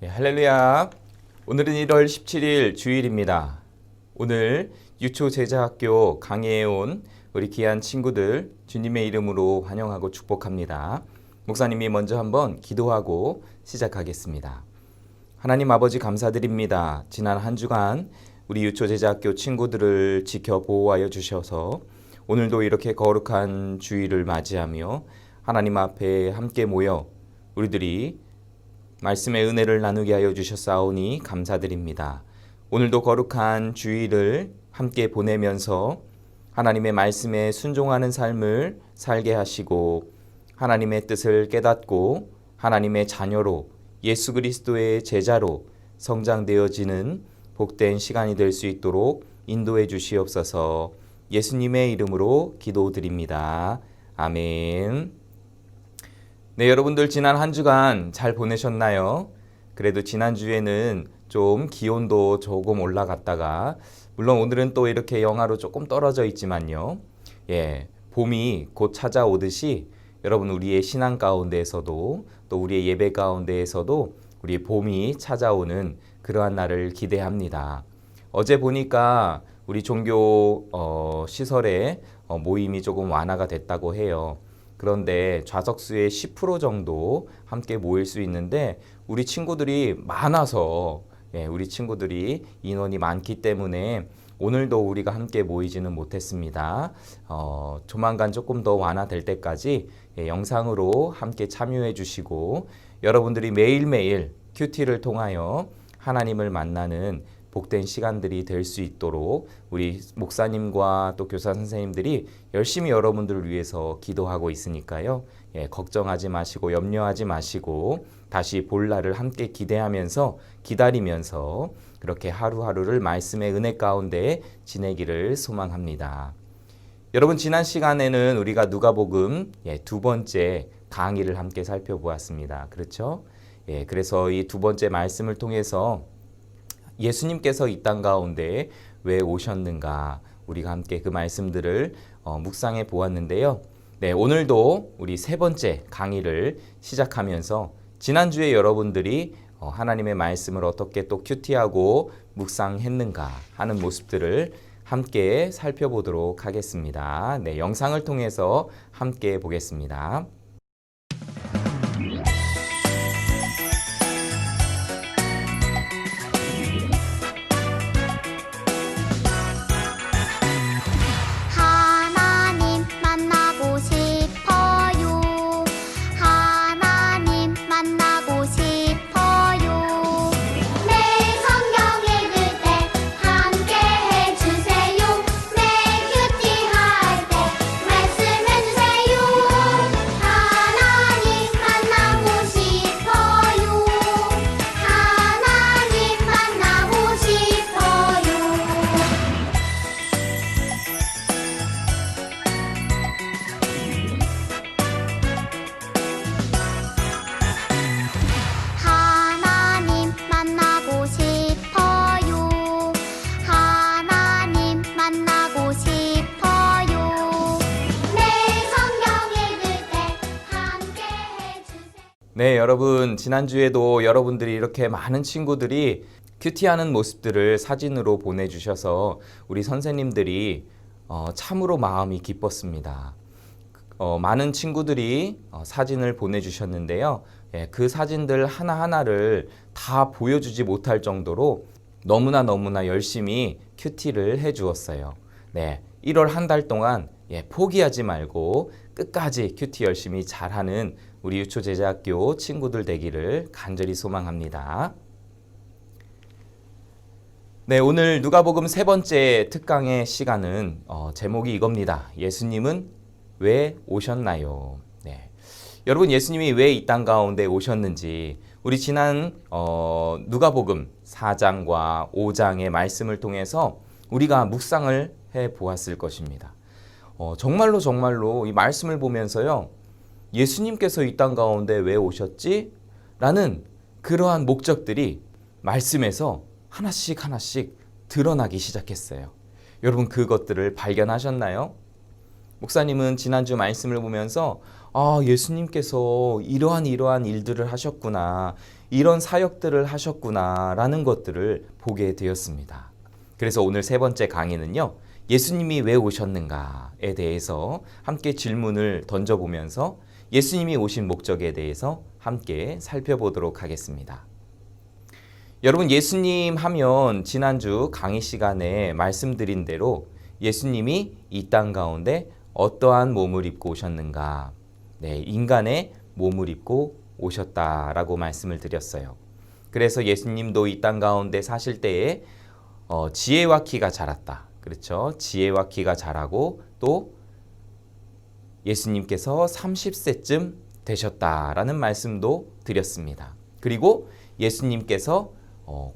할렐루야. 오늘은 1월 17일 주일입니다. 오늘 유초 제자학교 강의에 온 우리 귀한 친구들 주님의 이름으로 환영하고 축복합니다. 목사님이 먼저 한번 기도하고 시작하겠습니다. 하나님 아버지 감사드립니다. 지난 한 주간 우리 유초 제자학교 친구들을 지켜 보호하여 주셔서 오늘도 이렇게 거룩한 주일을 맞이하며 하나님 앞에 함께 모여 우리들이 말씀의 은혜를 나누게 하여 주셨사오니 감사드립니다. 오늘도 거룩한 주일을 함께 보내면서 하나님의 말씀에 순종하는 삶을 살게 하시고 하나님의 뜻을 깨닫고 하나님의 자녀로 예수 그리스도의 제자로 성장되어지는 복된 시간이 될 수 있도록 인도해 주시옵소서. 예수님의 이름으로 기도드립니다. 아멘. 네, 여러분들 지난 한 주간 잘 보내셨나요? 그래도 지난주에는 좀 기온도 조금 올라갔다가 물론 오늘은 또 이렇게 영하로 조금 떨어져 있지만요. 봄이 곧 찾아오듯이 여러분 우리의 신앙 가운데에서도 또 우리의 예배 가운데에서도 우리 봄이 찾아오는 그러한 날을 기대합니다. 어제 보니까 우리 종교 시설에 모임이 조금 완화가 됐다고 해요. 그런데 좌석수의 10% 정도 함께 모일 수 있는데 우리 친구들이 많아서 우리 친구들이 인원이 많기 때문에 오늘도 우리가 함께 모이지는 못했습니다. 조만간 조금 더 완화될 때까지 영상으로 함께 참여해 주시고 여러분들이 매일매일 큐티를 통하여 하나님을 만나는 복된 시간들이 될 수 있도록 우리 목사님과 또 교사 선생님들이 열심히 여러분들을 위해서 기도하고 있으니까요. 걱정하지 마시고 염려하지 마시고 다시 볼 날을 함께 기대하면서 기다리면서 그렇게 하루하루를 말씀의 은혜 가운데 지내기를 소망합니다. 여러분 지난 시간에는 우리가 누가복음 두 번째 강의를 함께 살펴보았습니다. 그렇죠? 그래서 이 두 번째 말씀을 통해서 예수님께서 이 땅 가운데 왜 오셨는가 우리가 함께 그 말씀들을 묵상해 보았는데요. 오늘도 우리 세 번째 강의를 시작하면서 지난주에 여러분들이 하나님의 말씀을 어떻게 또 큐티하고 묵상했는가 하는 모습들을 함께 살펴보도록 하겠습니다. 영상을 통해서 함께 보겠습니다. 여러분 지난주에도 여러분들이 이렇게 많은 친구들이 큐티하는 모습들을 사진으로 보내주셔서 우리 선생님들이 참으로 마음이 기뻤습니다. 많은 친구들이 사진을 보내주셨는데요. 그 사진들 하나하나를 다 보여주지 못할 정도로 너무나 열심히 큐티를 해주었어요. 1월 한 달 동안 포기하지 말고 끝까지 큐티 열심히 잘하는 우리 유초제자학교 친구들 되기를 간절히 소망합니다. 오늘 누가복음 세 번째 특강의 시간은 제목이 이겁니다. 예수님은 왜 오셨나요? 여러분 예수님이 왜 이 땅 가운데 오셨는지 우리 지난 누가복음 4장과 5장의 말씀을 통해서 우리가 묵상을 해보았을 것입니다. 정말로 이 말씀을 보면서요. 예수님께서 이 땅 가운데 왜 오셨지? 라는 그러한 목적들이 말씀에서 하나씩 드러나기 시작했어요. 여러분 그것들을 발견하셨나요? 목사님은 지난주 말씀을 보면서 예수님께서 이러한 일들을 하셨구나. 이런 사역들을 하셨구나라는 것들을 보게 되었습니다. 그래서 오늘 세 번째 강의는요, 예수님이 왜 오셨는가에 대해서 함께 질문을 던져보면서 예수님이 오신 목적에 대해서 함께 살펴보도록 하겠습니다. 여러분, 예수님 하면 지난주 강의 시간에 말씀드린 대로 예수님이 이 땅 가운데 어떠한 몸을 입고 오셨는가? 네, 인간의 몸을 입고 오셨다라고 말씀을 드렸어요. 그래서 예수님도 이 땅 가운데 사실 때에 지혜와 키가 자랐다. 그렇죠? 지혜와 키가 자라고 또 예수님께서 30세쯤 되셨다라는 말씀도 드렸습니다. 그리고 예수님께서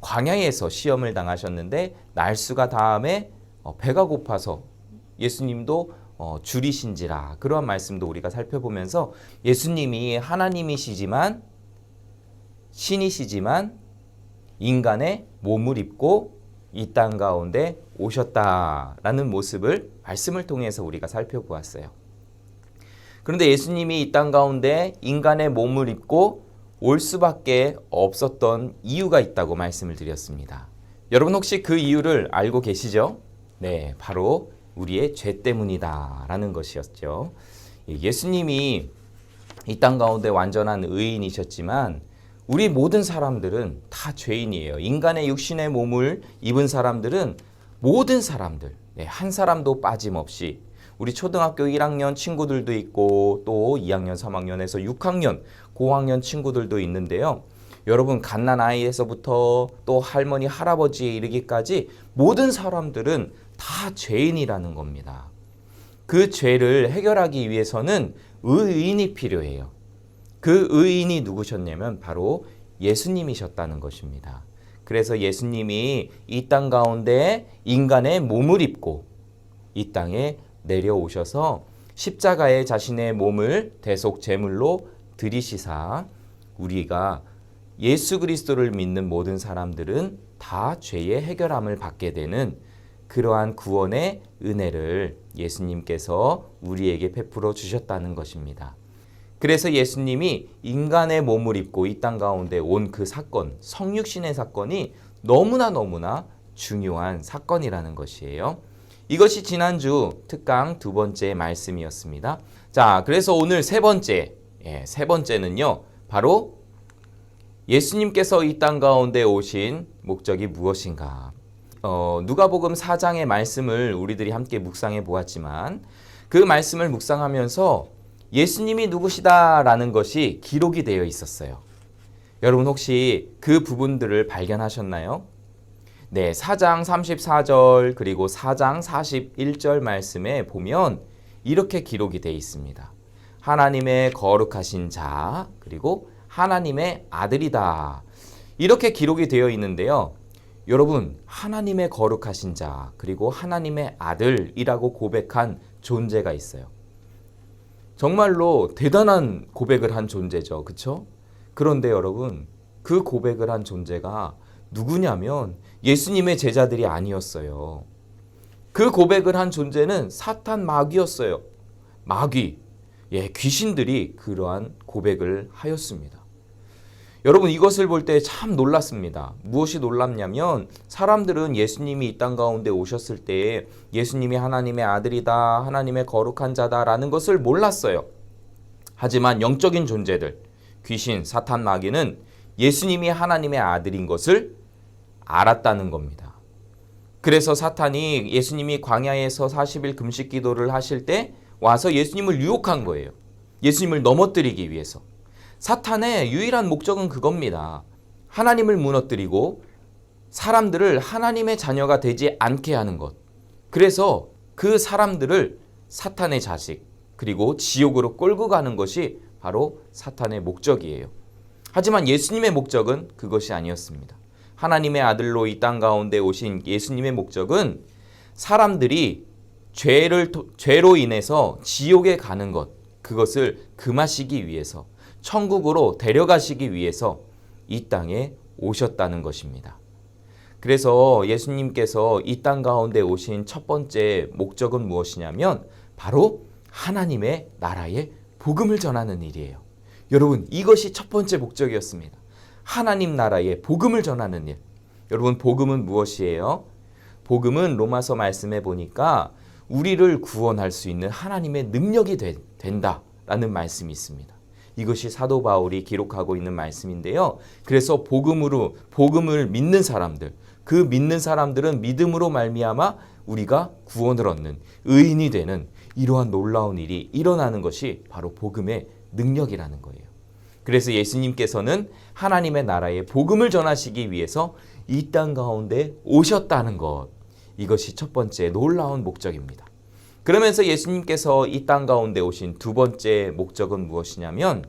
광야에서 시험을 당하셨는데 날수가 다음에 배가 고파서 예수님도 줄이신지라, 그러한 말씀도 우리가 살펴보면서 예수님이 하나님이시지만 신이시지만 인간의 몸을 입고 이 땅 가운데 오셨다라는 모습을 말씀을 통해서 우리가 살펴보았어요. 그런데 예수님이 이 땅 가운데 인간의 몸을 입고 올 수밖에 없었던 이유가 있다고 말씀을 드렸습니다. 여러분 혹시 그 이유를 알고 계시죠? 네, 바로 우리의 죄 때문이다 라는 것이었죠. 예수님이 이 땅 가운데 완전한 의인이셨지만 우리 모든 사람들은 다 죄인이에요. 인간의 육신의 몸을 입은 사람들은 모든 사람들, 한 사람도 빠짐없이, 우리 초등학교 1학년 친구들도 있고 또 2학년, 3학년에서 6학년, 고학년 친구들도 있는데요. 여러분, 갓난아이에서부터 또 할머니, 할아버지에 이르기까지 모든 사람들은 다 죄인이라는 겁니다. 그 죄를 해결하기 위해서는 의인이 필요해요. 그 의인이 누구셨냐면 바로 예수님이셨다는 것입니다. 그래서 예수님이 이 땅 가운데 인간의 몸을 입고 이 땅에 내려오셔서 십자가에 자신의 몸을 대속 제물로 드리시사 우리가 예수 그리스도를 믿는 모든 사람들은 다 죄의 해결함을 받게 되는 그러한 구원의 은혜를 예수님께서 우리에게 베풀어 주셨다는 것입니다. 그래서 예수님이 인간의 몸을 입고 이 땅 가운데 온 그 사건, 성육신의 사건이 너무나 중요한 사건이라는 것이에요. 이것이 지난주 특강 두 번째 말씀이었습니다. 자, 그래서 오늘 세 번째는요, 바로 예수님께서 이 땅 가운데 오신 목적이 무엇인가? 누가복음 4장의 말씀을 우리들이 함께 묵상해 보았지만 그 말씀을 묵상하면서 예수님이 누구시다라는 것이 기록이 되어 있었어요. 여러분 혹시 그 부분들을 발견하셨나요? 네, 4장 34절 그리고 4장 41절 말씀에 보면 이렇게 기록이 되어 있습니다. 하나님의 거룩하신 자 그리고 하나님의 아들이다. 이렇게 기록이 되어 있는데요. 여러분, 하나님의 거룩하신 자 그리고 하나님의 아들이라고 고백한 존재가 있어요. 정말로 대단한 고백을 한 존재죠. 그렇죠? 그런데 여러분, 그 고백을 한 존재가 누구냐면 예수님의 제자들이 아니었어요. 그 고백을 한 존재는 사탄 마귀였어요. 마귀, 귀신들이 그러한 고백을 하였습니다. 여러분, 이것을 볼 때 참 놀랐습니다. 무엇이 놀랍냐면 사람들은 예수님이 이 땅 가운데 오셨을 때 예수님이 하나님의 아들이다, 하나님의 거룩한 자다라는 것을 몰랐어요. 하지만 영적인 존재들, 귀신, 사탄, 마귀는 예수님이 하나님의 아들인 것을 알았다는 겁니다. 그래서 사탄이 예수님이 광야에서 40일 금식 기도를 하실 때 와서 예수님을 유혹한 거예요. 예수님을 넘어뜨리기 위해서. 사탄의 유일한 목적은 그겁니다. 하나님을 무너뜨리고 사람들을 하나님의 자녀가 되지 않게 하는 것. 그래서 그 사람들을 사탄의 자식 그리고 지옥으로 끌고 가는 것이 바로 사탄의 목적이에요. 하지만 예수님의 목적은 그것이 아니었습니다. 하나님의 아들로 이 땅 가운데 오신 예수님의 목적은 사람들이 죄로 인해서 지옥에 가는 것, 그것을 금하시기 위해서, 천국으로 데려가시기 위해서 이 땅에 오셨다는 것입니다. 그래서 예수님께서 이 땅 가운데 오신 첫 번째 목적은 무엇이냐면 바로 하나님의 나라의 복음을 전하는 일이에요. 여러분, 이것이 첫 번째 목적이었습니다. 하나님 나라의 복음을 전하는 일. 여러분, 복음은 무엇이에요? 복음은 로마서 말씀에 보니까 우리를 구원할 수 있는 하나님의 능력이 된다라는 말씀이 있습니다. 이것이 사도 바울이 기록하고 있는 말씀인데요. 그래서 복음을 믿는 사람들, 그 믿는 사람들은 믿음으로 말미암아 우리가 구원을 얻는 의인이 되는 이러한 놀라운 일이 일어나는 것이 바로 복음의 능력이라는 거예요. 그래서 예수님께서는 하나님의 나라의 복음을 전하시기 위해서 이 땅 가운데 오셨다는 것, 이것이 첫 번째 놀라운 목적입니다. 그러면서 예수님께서 이 땅 가운데 오신 두 번째 목적은 무엇이냐면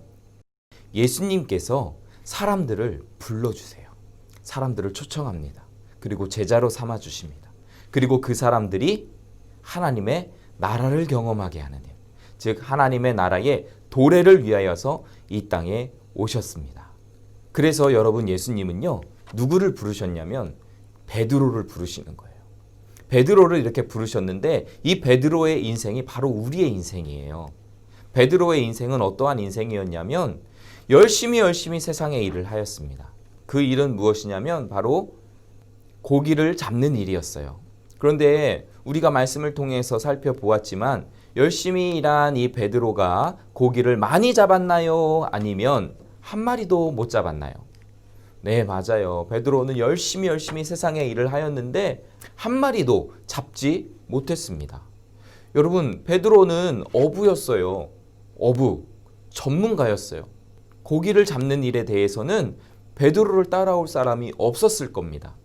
예수님께서 사람들을 불러주세요. 사람들을 초청합니다. 그리고 제자로 삼아주십니다. 그리고 그 사람들이 하나님의 나라를 경험하게 하는 일, 즉 하나님의 나라의 도래를 위하여서 이 땅에 오셨습니다. 그래서 여러분, 예수님은요, 누구를 부르셨냐면 베드로를 부르시는 거예요. 베드로를 이렇게 부르셨는데 이 베드로의 인생이 바로 우리의 인생이에요. 베드로의 인생은 어떠한 인생이었냐면 열심히 세상의 일을 하였습니다. 그 일은 무엇이냐면 바로 고기를 잡는 일이었어요. 그런데 우리가 말씀을 통해서 살펴보았지만 열심히 일한 이 베드로가 고기를 많이 잡았나요? 아니면 한 마리도 못 잡았나요? 네, 맞아요. 베드로는 열심히 세상의 일을 하였는데 한 마리도 잡지 못했습니다. 여러분, 베드로는 어부였어요. 어부, 전문가였어요. 고기를 잡는 일에 대해서는 베드로를 따라올 사람이 없었을 겁니다.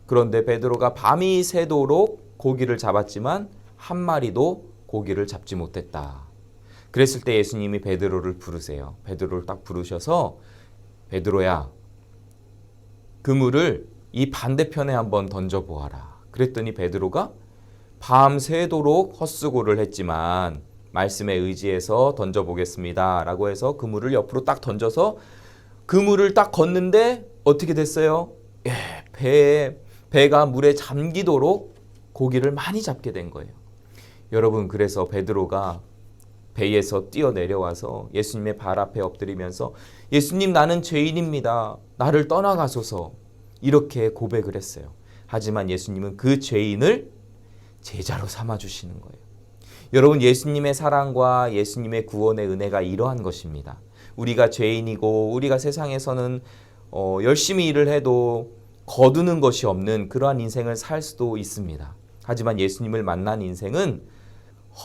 그런데 베드로가 밤이 새도록 고기를 잡았지만 한 마리도 고기를 잡지 못했다. 그랬을 때 예수님이 베드로를 부르세요. 베드로를 딱 부르셔서 베드로야, 그물을 이 반대편에 한번 던져보아라. 그랬더니 베드로가 밤새도록 헛수고를 했지만 말씀에 의지해서 던져보겠습니다 라고 해서 그물을 옆으로 딱 던져서 그물을 딱 걷는데 어떻게 됐어요? 배가 물에 잠기도록 고기를 많이 잡게 된 거예요. 여러분, 그래서 베드로가 배에서 뛰어내려와서 예수님의 발 앞에 엎드리면서 예수님, 나는 죄인입니다. 나를 떠나가소서. 이렇게 고백을 했어요. 하지만 예수님은 그 죄인을 제자로 삼아주시는 거예요. 여러분, 예수님의 사랑과 예수님의 구원의 은혜가 이러한 것입니다. 우리가 죄인이고 우리가 세상에서는 열심히 일을 해도 거두는 것이 없는 그러한 인생을 살 수도 있습니다. 하지만 예수님을 만난 인생은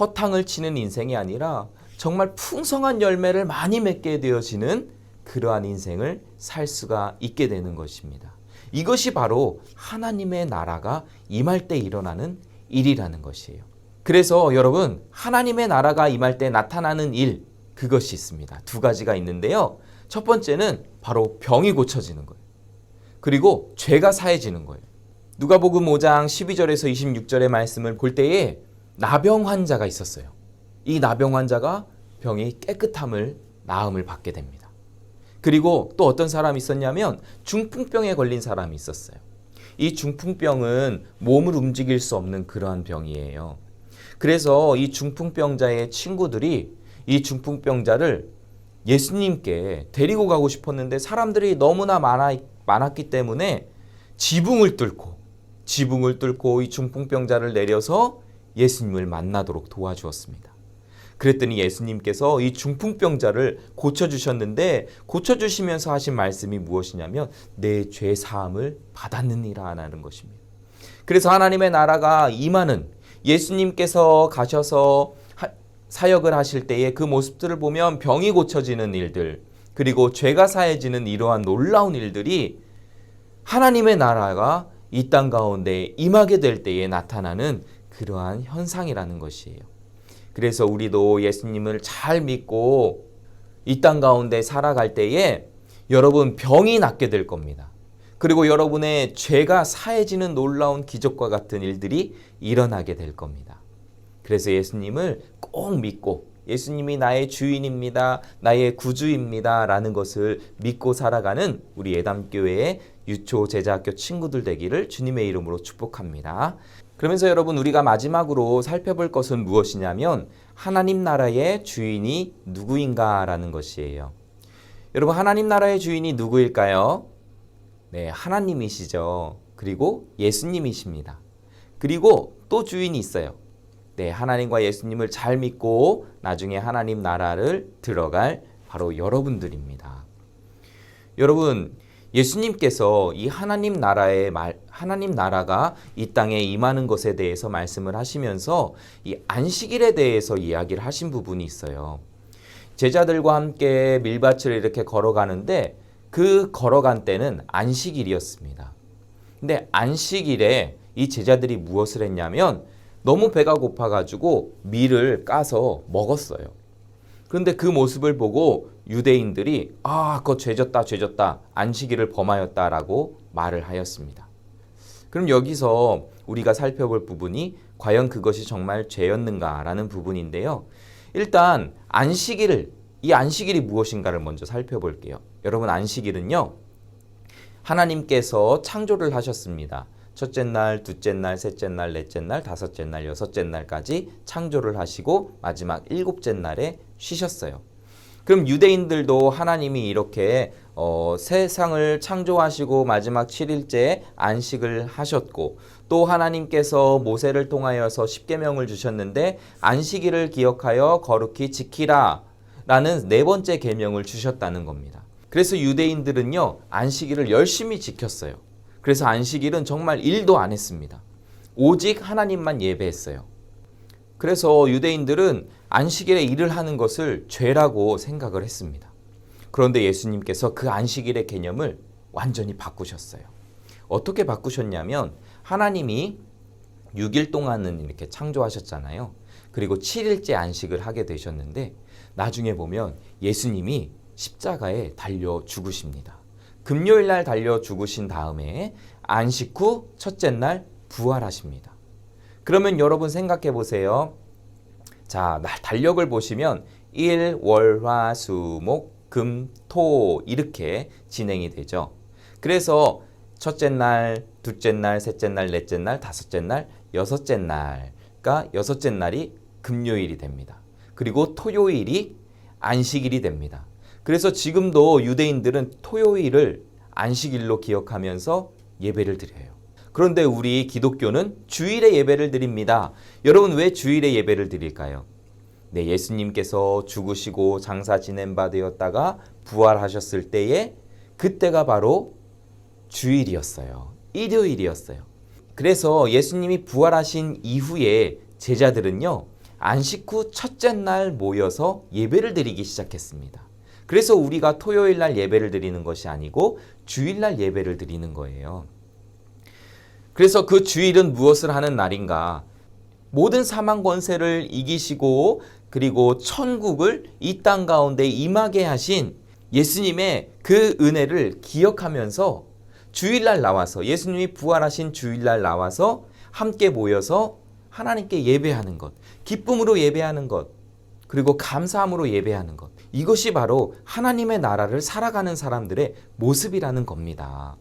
허탕을 치는 인생이 아니라 정말 풍성한 열매를 많이 맺게 되어지는 그러한 인생을 살 수가 있게 되는 것입니다. 이것이 바로 하나님의 나라가 임할 때 일어나는 일이라는 것이에요. 그래서 여러분, 하나님의 나라가 임할 때 나타나는 일, 그것이 있습니다. 두 가지가 있는데요. 첫 번째는 바로 병이 고쳐지는 거예요. 그리고 죄가 사해지는 거예요. 누가복음 5장 12절에서 26절의 말씀을 볼 때에 나병 환자가 있었어요. 이 나병 환자가 병이 나음을 받게 됩니다. 그리고 또 어떤 사람이 있었냐면 중풍병에 걸린 사람이 있었어요. 이 중풍병은 몸을 움직일 수 없는 그러한 병이에요. 그래서 이 중풍병자의 친구들이 이 중풍병자를 예수님께 데리고 가고 싶었는데 사람들이 너무나 많았기 때문에 지붕을 뚫고 이 중풍병자를 내려서 예수님을 만나도록 도와주었습니다. 그랬더니 예수님께서 이 중풍병자를 고쳐주셨는데 고쳐주시면서 하신 말씀이 무엇이냐면 내 죄 사함을 받았느니라는 것입니다. 그래서 하나님의 나라가 임하는 예수님께서 가셔서 사역을 하실 때의 그 모습들을 보면 병이 고쳐지는 일들, 그리고 죄가 사해지는 이러한 놀라운 일들이 하나님의 나라가 이 땅 가운데 임하게 될 때에 나타나는 그러한 현상이라는 것이에요. 그래서 우리도 예수님을 잘 믿고 이 땅 가운데 살아갈 때에 여러분 병이 낫게 될 겁니다. 그리고 여러분의 죄가 사해지는 놀라운 기적과 같은 일들이 일어나게 될 겁니다. 그래서 예수님을 꼭 믿고 예수님이 나의 주인입니다. 나의 구주입니다. 라는 것을 믿고 살아가는 우리 예담교회의 유초 제자학교 친구들 되기를 주님의 이름으로 축복합니다. 그러면서 여러분, 우리가 마지막으로 살펴볼 것은 무엇이냐면 하나님 나라의 주인이 누구인가 라는 것이에요. 여러분, 하나님 나라의 주인이 누구일까요? 네, 하나님이시죠. 그리고 예수님이십니다. 그리고 또 주인이 있어요. 네, 하나님과 예수님을 잘 믿고 나중에 하나님 나라를 들어갈 바로 여러분들입니다. 여러분, 예수님께서 이 하나님 나라가 이 땅에 임하는 것에 대해서 말씀을 하시면서 이 안식일에 대해서 이야기를 하신 부분이 있어요. 제자들과 함께 밀밭을 이렇게 걸어가는데 그 걸어간 때는 안식일이었습니다. 근데 안식일에 이 제자들이 무엇을 했냐면 너무 배가 고파가지고 밀을 까서 먹었어요. 그런데 그 모습을 보고 유대인들이 그거 죄졌다 안식일을 범하였다라고 말을 하였습니다. 그럼 여기서 우리가 살펴볼 부분이 과연 그것이 정말 죄였는가라는 부분인데요. 일단 이 안식일이 무엇인가를 먼저 살펴볼게요. 여러분, 안식일은요, 하나님께서 창조를 하셨습니다. 첫째 날, 둘째 날, 셋째 날, 넷째 날, 다섯째 날, 여섯째 날까지 창조를 하시고 마지막 일곱째 날에 쉬셨어요. 그럼 유대인들도 하나님이 이렇게 세상을 창조하시고 마지막 7일째 안식을 하셨고, 또 하나님께서 모세를 통하여서 십계명을 주셨는데 안식일을 기억하여 거룩히 지키라 라는 네 번째 계명을 주셨다는 겁니다. 그래서 유대인들은요, 안식일을 열심히 지켰어요. 그래서 안식일은 정말 일도 안 했습니다. 오직 하나님만 예배했어요. 그래서 유대인들은 안식일에 일을 하는 것을 죄라고 생각을 했습니다. 그런데 예수님께서 그 안식일의 개념을 완전히 바꾸셨어요. 어떻게 바꾸셨냐면 하나님이 6일 동안은 이렇게 창조하셨잖아요. 그리고 7일째 안식을 하게 되셨는데 나중에 보면 예수님이 십자가에 달려 죽으십니다. 금요일 날 달려 죽으신 다음에 안식 후 첫째 날 부활하십니다. 그러면 여러분 생각해 보세요. 자, 달력을 보시면 일, 월, 화, 수, 목, 금, 토 이렇게 진행이 되죠. 그래서 첫째 날, 둘째 날, 셋째 날, 넷째 날, 다섯째 날, 여섯째 날가 여섯째 날이 금요일이 됩니다. 그리고 토요일이 안식일이 됩니다. 그래서 지금도 유대인들은 토요일을 안식일로 기억하면서 예배를 드려요. 그런데 우리 기독교는 주일에 예배를 드립니다. 여러분, 왜 주일에 예배를 드릴까요? 네, 예수님께서 죽으시고 장사 지낸 바 되었다가 부활하셨을 때에 그때가 바로 주일이었어요. 일요일이었어요. 그래서 예수님이 부활하신 이후에 제자들은요, 안식 후 첫째 날 모여서 예배를 드리기 시작했습니다. 그래서 우리가 토요일 날 예배를 드리는 것이 아니고 주일 날 예배를 드리는 거예요. 그래서 그 주일은 무엇을 하는 날인가? 모든 사망 권세를 이기시고 그리고 천국을 이 땅 가운데 임하게 하신 예수님의 그 은혜를 기억하면서 주일날 나와서, 예수님이 부활하신 주일날 나와서 함께 모여서 하나님께 예배하는 것, 기쁨으로 예배하는 것, 그리고 감사함으로 예배하는 것, 이것이 바로 하나님의 나라를 살아가는 사람들의 모습이라는 겁니다.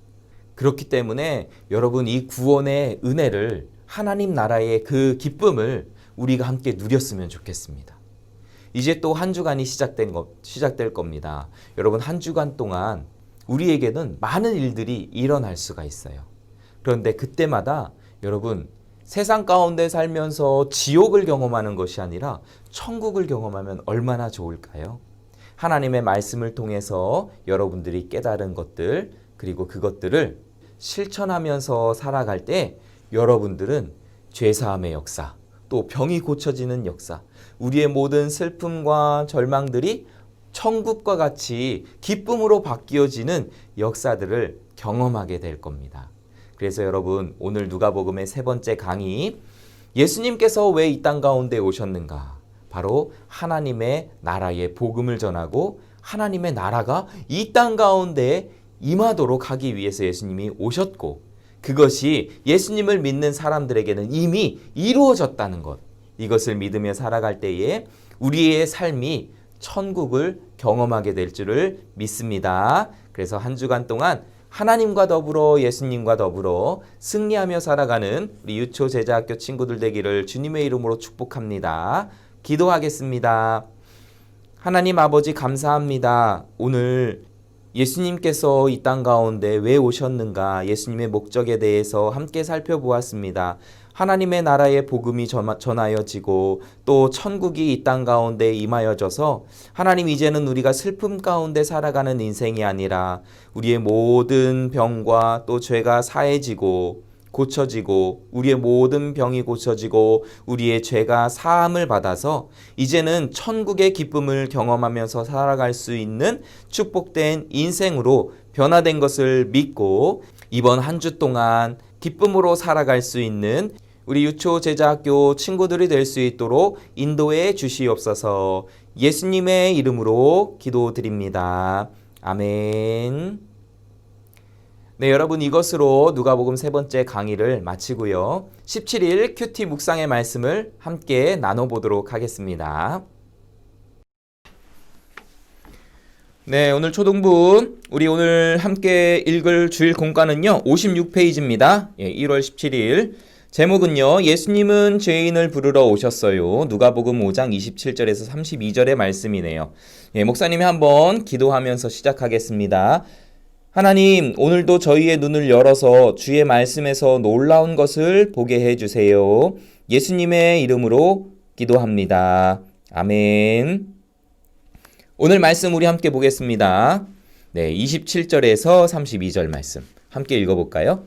그렇기 때문에 여러분, 이 구원의 은혜를, 하나님 나라의 그 기쁨을 우리가 함께 누렸으면 좋겠습니다. 이제 또 한 주간이 시작될 겁니다. 여러분, 한 주간 동안 우리에게는 많은 일들이 일어날 수가 있어요. 그런데 그때마다 여러분, 세상 가운데 살면서 지옥을 경험하는 것이 아니라 천국을 경험하면 얼마나 좋을까요? 하나님의 말씀을 통해서 여러분들이 깨달은 것들, 그리고 그것들을 실천하면서 살아갈 때 여러분들은 죄사함의 역사, 또 병이 고쳐지는 역사, 우리의 모든 슬픔과 절망들이 천국과 같이 기쁨으로 바뀌어지는 역사들을 경험하게 될 겁니다. 그래서 여러분, 오늘 누가복음의 세 번째 강의, 예수님께서 왜 이 땅 가운데 오셨는가? 바로 하나님의 나라의 복음을 전하고 하나님의 나라가 이 땅 가운데 임하도록 하기 위해서 예수님이 오셨고, 그것이 예수님을 믿는 사람들에게는 이미 이루어졌다는 것, 이것을 믿으며 살아갈 때에 우리의 삶이 천국을 경험하게 될 줄을 믿습니다. 그래서 한 주간 동안 하나님과 더불어 예수님과 더불어 승리하며 살아가는 우리 유초 제자학교 친구들 되기를 주님의 이름으로 축복합니다. 기도하겠습니다. 하나님 아버지 감사합니다. 오늘 예수님께서 이 땅 가운데 왜 오셨는가, 예수님의 목적에 대해서 함께 살펴보았습니다. 하나님의 나라의 복음이 전하여지고 또 천국이 이 땅 가운데 임하여져서 하나님, 이제는 우리가 슬픔 가운데 살아가는 인생이 아니라 우리의 모든 병과 또 죄가 사해지고 고쳐지고 우리의 모든 병이 고쳐지고 우리의 죄가 사함을 받아서 이제는 천국의 기쁨을 경험하면서 살아갈 수 있는 축복된 인생으로 변화된 것을 믿고 이번 한 주 동안 기쁨으로 살아갈 수 있는 우리 유초 제자학교 친구들이 될 수 있도록 인도해 주시옵소서. 예수님의 이름으로 기도드립니다. 아멘. 네, 여러분, 이것으로 누가복음 세 번째 강의를 마치고요. 17일 큐티 묵상의 말씀을 함께 나눠보도록 하겠습니다. 네, 오늘 초등부 우리 오늘 함께 읽을 주일 공과는요 56페이지입니다. 1월 17일 제목은요, 예수님은 죄인을 부르러 오셨어요. 누가복음 5장 27절에서 32절의 말씀이네요. 목사님이 한번 기도하면서 시작하겠습니다. 하나님, 오늘도 저희의 눈을 열어서 주의 말씀에서 놀라운 것을 보게 해주세요. 예수님의 이름으로 기도합니다. 아멘. 오늘 말씀 우리 함께 보겠습니다. 네, 27절에서 32절 말씀 함께 읽어볼까요?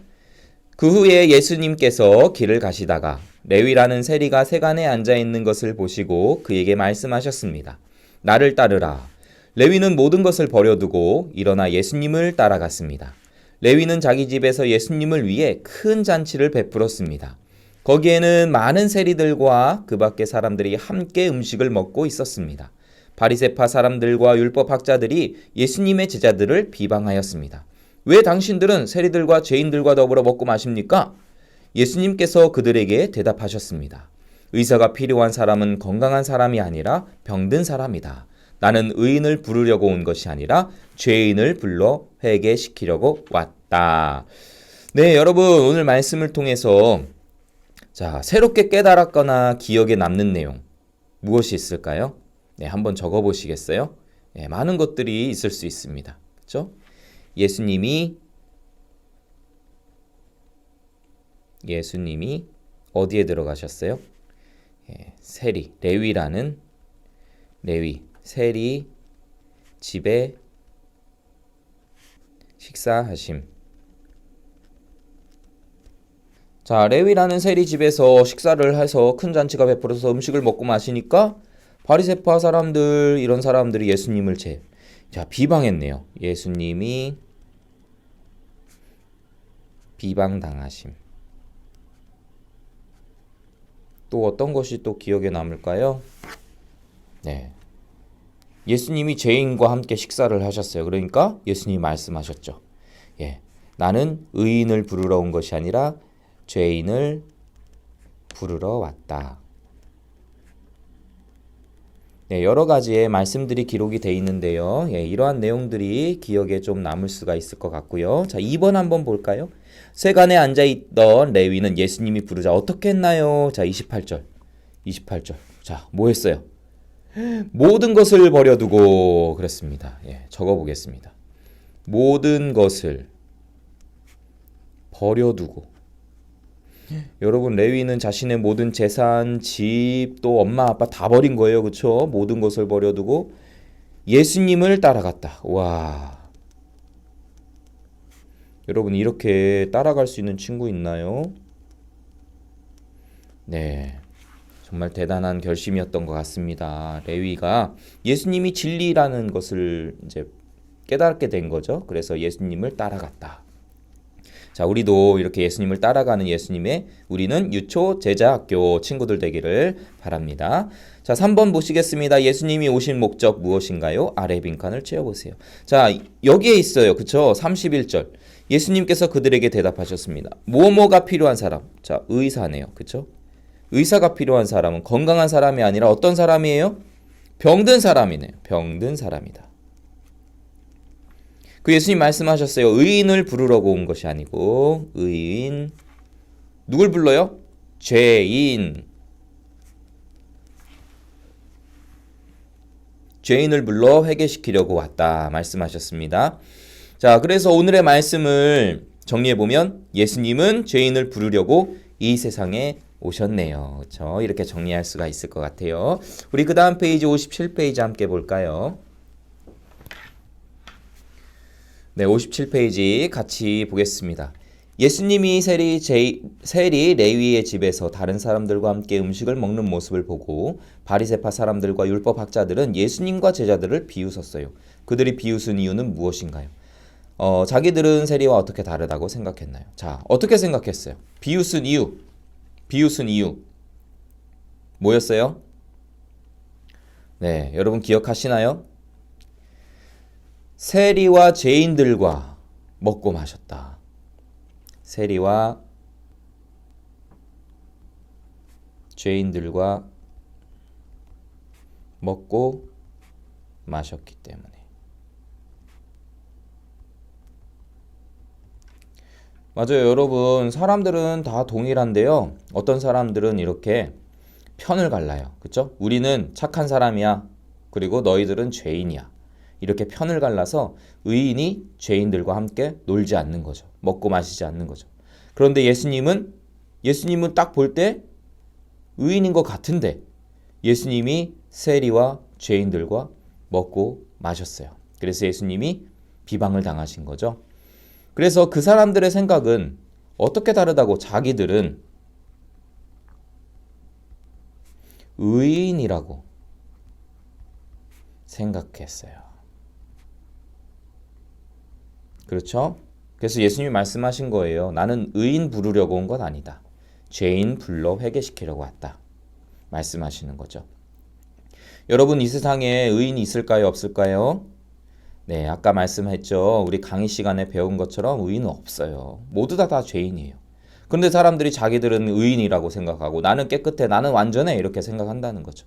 그 후에 예수님께서 길을 가시다가 레위라는 세리가 세간에 앉아있는 것을 보시고 그에게 말씀하셨습니다. 나를 따르라. 레위는 모든 것을 버려두고 일어나 예수님을 따라갔습니다. 레위는 자기 집에서 예수님을 위해 큰 잔치를 베풀었습니다. 거기에는 많은 세리들과 그 밖의 사람들이 함께 음식을 먹고 있었습니다. 바리새파 사람들과 율법학자들이 예수님의 제자들을 비방하였습니다. 왜 당신들은 세리들과 죄인들과 더불어 먹고 마십니까? 예수님께서 그들에게 대답하셨습니다. 의사가 필요한 사람은 건강한 사람이 아니라 병든 사람이다. 나는 의인을 부르려고 온 것이 아니라 죄인을 불러 회개시키려고 왔다. 네, 여러분, 오늘 말씀을 통해서 새롭게 깨달았거나 기억에 남는 내용 무엇이 있을까요? 네, 한번 적어보시겠어요? 네, 많은 것들이 있을 수 있습니다. 그렇죠? 예수님이 어디에 들어가셨어요? 세리, 레위, 세리 집에 식사하심. 자, 레위라는 세리 집에서 식사를 해서 큰 잔치가 베풀어서 음식을 먹고 마시니까 바리새파 사람들, 이런 사람들이 예수님을 비방했네요. 예수님이 비방당하심. 또 어떤 것이 또 기억에 남을까요? 네. 예수님이 죄인과 함께 식사를 하셨어요. 그러니까 예수님이 말씀하셨죠. 나는 의인을 부르러 온 것이 아니라 죄인을 부르러 왔다. 네, 여러 가지의 말씀들이 기록이 돼 있는데요. 이러한 내용들이 기억에 좀 남을 수가 있을 것 같고요. 자, 2번 한번 볼까요? 세간에 앉아있던 레위는 예수님이 부르자 어떻게 했나요? 자, 28절. 자, 뭐 했어요? 모든 것을 버려두고 그랬습니다. 적어보겠습니다. 모든 것을 버려두고. 여러분, 레위는 자신의 모든 재산, 집, 또 엄마, 아빠 다 버린 거예요. 그렇죠? 모든 것을 버려두고 예수님을 따라갔다. 와. 여러분, 이렇게 따라갈 수 있는 친구 있나요? 네. 정말 대단한 결심이었던 것 같습니다. 레위가 예수님이 진리라는 것을 이제 깨닫게 된 거죠. 그래서 예수님을 따라갔다. 자, 우리도 이렇게 예수님을 따라가는 우리는 유초 제자학교 친구들 되기를 바랍니다. 자, 3번 보시겠습니다. 예수님이 오신 목적 무엇인가요? 아래 빈칸을 채워보세요. 자, 여기에 있어요. 그쵸? 31절. 예수님께서 그들에게 대답하셨습니다. 뭐뭐가 필요한 사람. 자, 의사네요. 그쵸? 의사가 필요한 사람은 건강한 사람이 아니라 어떤 사람이에요? 병든 사람이네요. 병든 사람이다. 그 예수님 말씀하셨어요. 의인을 부르려고 온 것이 아니고 의인. 누굴 불러요? 죄인. 죄인을 불러 회개시키려고 왔다 말씀하셨습니다. 자, 그래서 오늘의 말씀을 정리해보면 예수님은 죄인을 부르려고 이 세상에 오셨네요. 그렇죠? 이렇게 정리할 수가 있을 것 같아요. 우리 그 다음 페이지 57페이지 함께 볼까요? 네, 57페이지 같이 보겠습니다. 예수님이 세리 레위의 집에서 다른 사람들과 함께 음식을 먹는 모습을 보고 바리새파 사람들과 율법 학자들은 예수님과 제자들을 비웃었어요. 그들이 비웃은 이유는 무엇인가요? 자기들은 세리와 어떻게 다르다고 생각했나요? 자, 어떻게 생각했어요? 비웃은 이유 뭐였어요? 네, 여러분 기억하시나요? 세리와 죄인들과 먹고 마셨다. 세리와 죄인들과 먹고 마셨기 때문에. 맞아요, 여러분. 사람들은 다 동일한데요. 어떤 사람들은 이렇게 편을 갈라요. 그렇죠? 우리는 착한 사람이야. 그리고 너희들은 죄인이야. 이렇게 편을 갈라서 의인이 죄인들과 함께 놀지 않는 거죠. 먹고 마시지 않는 거죠. 그런데 예수님은 딱 볼 때 의인인 것 같은데 예수님이 세리와 죄인들과 먹고 마셨어요. 그래서 예수님이 비방을 당하신 거죠. 그래서 그 사람들의 생각은 어떻게 다르다고 자기들은 의인이라고 생각했어요. 그렇죠? 그래서 예수님이 말씀하신 거예요. 나는 의인 부르려고 온 건 아니다. 죄인 불러 회개시키려고 왔다. 말씀하시는 거죠. 여러분, 이 세상에 의인이 있을까요? 없을까요? 네, 아까 말씀했죠. 우리 강의 시간에 배운 것처럼 의인은 없어요. 모두 다 죄인이에요. 그런데 사람들이 자기들은 의인이라고 생각하고 나는 깨끗해, 나는 완전해 이렇게 생각한다는 거죠.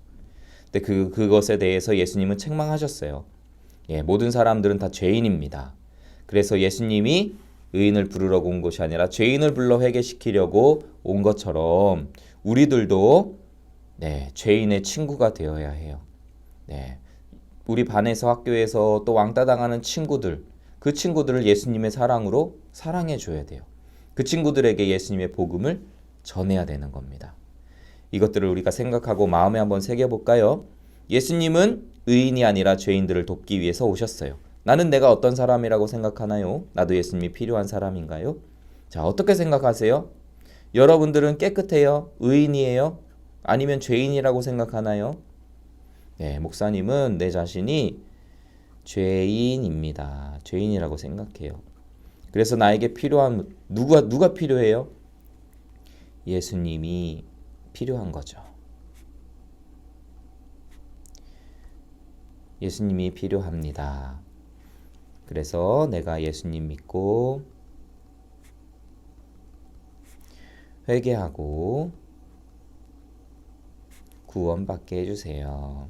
근데 그것에 대해서 예수님은 책망하셨어요. 예, 모든 사람들은 다 죄인입니다. 그래서 예수님이 의인을 부르려고 온 것이 아니라 죄인을 불러 회개시키려고 온 것처럼 우리들도 죄인의 친구가 되어야 해요. 네, 우리 반에서 학교에서 또 왕따 당하는 친구들, 그 친구들을 예수님의 사랑으로 사랑해 줘야 돼요. 그 친구들에게 예수님의 복음을 전해야 되는 겁니다. 이것들을 우리가 생각하고 마음에 한번 새겨볼까요? 예수님은 의인이 아니라 죄인들을 돕기 위해서 오셨어요. 나는 내가 어떤 사람이라고 생각하나요? 나도 예수님이 필요한 사람인가요? 자, 어떻게 생각하세요? 여러분들은 깨끗해요? 의인이에요? 아니면 죄인이라고 생각하나요? 네, 목사님은 내 자신이 죄인입니다. 죄인이라고 생각해요. 그래서 나에게 필요한 누가 필요해요? 예수님이 필요한 거죠. 예수님이 필요합니다. 그래서 내가 예수님 믿고 회개하고 구원받게 해주세요.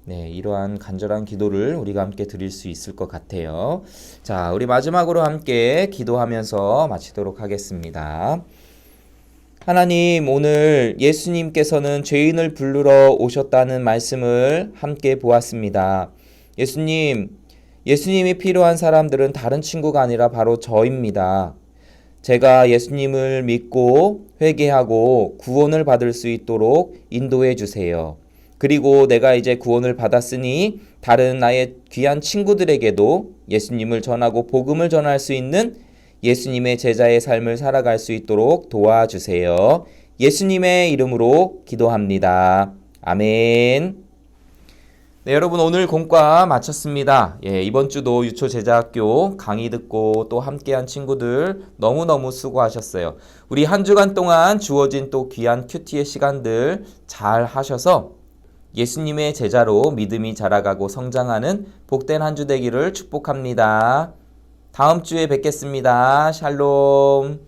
네, 이러한 간절한 기도를 우리가 함께 드릴 수 있을 것 같아요. 자, 우리 마지막으로 함께 기도하면서 마치도록 하겠습니다. 하나님, 오늘 예수님께서는 죄인을 부르러 오셨다는 말씀을 함께 보았습니다. 예수님이 필요한 사람들은 다른 친구가 아니라 바로 저입니다. 제가 예수님을 믿고 회개하고 구원을 받을 수 있도록 인도해 주세요. 그리고 내가 이제 구원을 받았으니 다른 나의 귀한 친구들에게도 예수님을 전하고 복음을 전할 수 있는 예수님의 제자의 삶을 살아갈 수 있도록 도와주세요. 예수님의 이름으로 기도합니다. 아멘. 네, 여러분 오늘 공과 마쳤습니다. 이번 주도 유초제자학교 강의 듣고 또 함께한 친구들 너무너무 수고하셨어요. 우리 한 주간 동안 주어진 또 귀한 큐티의 시간들 잘 하셔서 예수님의 제자로 믿음이 자라가고 성장하는 복된 한 주 되기를 축복합니다. 다음 주에 뵙겠습니다. 샬롬.